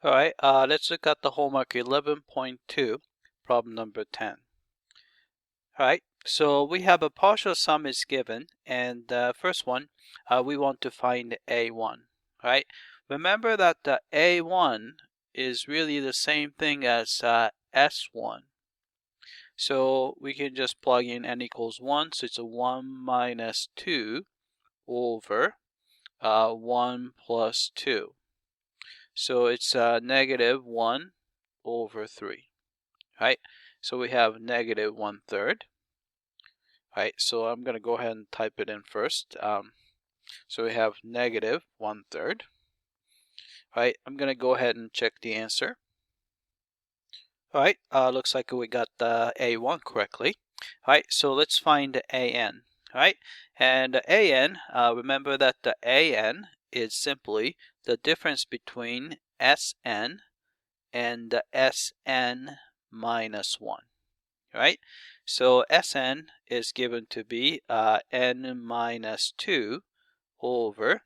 Alright, let's look at the homework 11.2, problem number 10. Alright, so we have a partial sum is given, and the first one, we want to find A1. Alright, remember that the A1 is really the same thing as S1. So we can just plug in n equals 1, so it's a 1 minus 2 over 1 plus 2. So it's negative 1 over 3, right? So we have negative 1/3. Right, so I'm going to go ahead and type it in first. So we have negative 1/3. Right, I'm going to go ahead and check the answer. All right, looks like we got the A1 correctly. All right, so let's find the AN. All right, and the AN, remember that the AN is simply the difference between SN and the SN minus 1. Right? So Sn is given to be n minus 2 over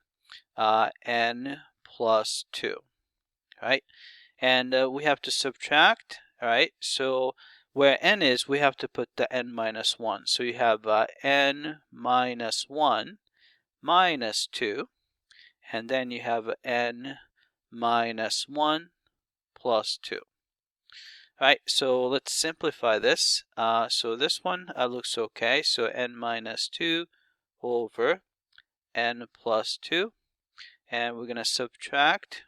n plus 2. Right? And we have to subtract. Right? So where n is, we have to put the n minus 1. So you have n minus 1 minus 2. And then you have n minus 1 plus 2. Alright, so let's simplify this. So this one looks okay. So n minus 2 over n plus 2. And we're going to subtract.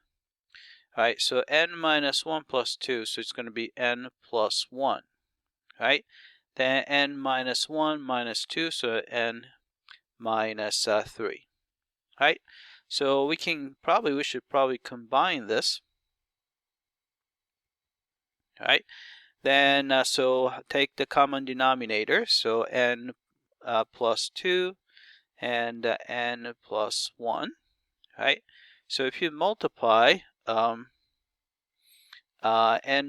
Alright, so n minus 1 plus 2. So it's going to be n plus 1. Right? Then n minus 1 minus 2. So n minus 3. Right? So we should probably combine this. Right? Then, so take the common denominator, so n plus 2 and n plus 1, right? So if you multiply n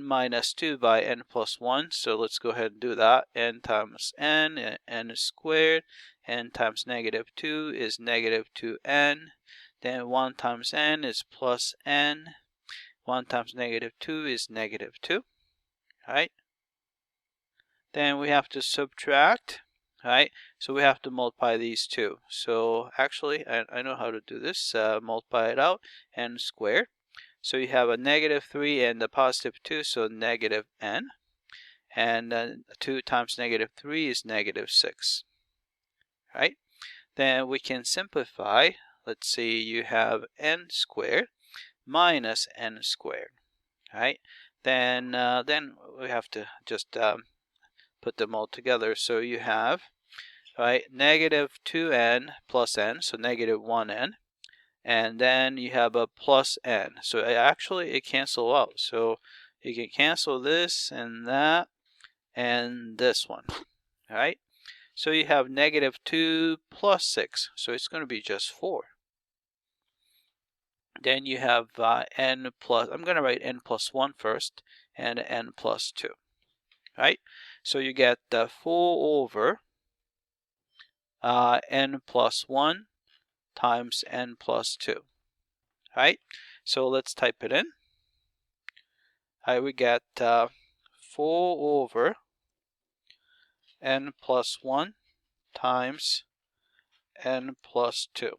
minus 2 by n plus 1, so let's go ahead and do that. N times n, n squared, n times negative 2 is negative 2n, then 1 times n is plus n, 1 times negative 2 is negative 2. Right? Then we have to subtract, right? So we have to multiply these two. So actually, I know how to do this. Multiply it out, n squared. So you have a negative 3 and a positive 2, so negative n. And 2 times negative 3 is negative 6. Right? Then we can simplify. Let's see, you have n squared minus n squared. Right? Then we have to just put them all together. So you have, right, negative 2n plus n, so negative 1n. And then you have a plus n. So it cancels out. So you can cancel this and that and this one. All right? So you have negative 2 plus 6. So it's going to be just 4. Then you have n plus, I'm going to write n plus 1 first, and n plus 2. Right? So you get 4 over n plus 1 times n plus 2. Right? So let's type it in. We get 4 over n plus 1 times n plus 2.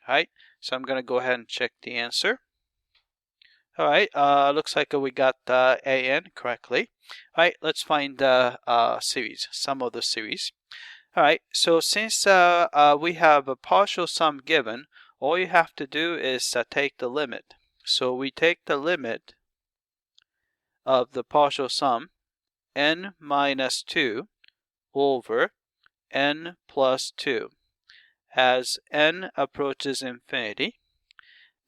Right? So I'm going to go ahead and check the answer. All right, looks like we got AN correctly. All right, let's find the series, sum of the series. All right, so since we have a partial sum given, all you have to do is take the limit. So we take the limit of the partial sum, n minus 2 over n plus 2. As n approaches infinity,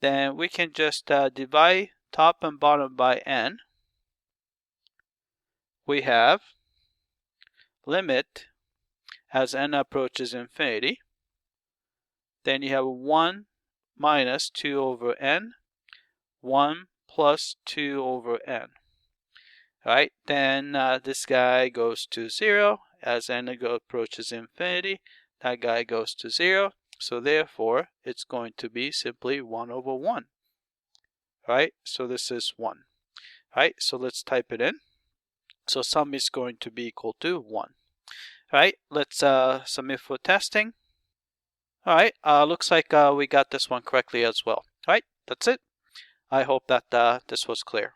then we can just divide top and bottom by n. We have limit as n approaches infinity. Then you have 1 minus 2 over n, 1 plus 2 over n. Right? Then this guy goes to 0. As n approaches infinity, that guy goes to 0. So therefore, it's going to be simply 1 over 1. right? So this is 1. Right, so let's type it in. So sum is going to be equal to 1. Alright, let's submit for testing. Alright, looks like we got this one correctly as well. Alright, that's it. I hope that this was clear.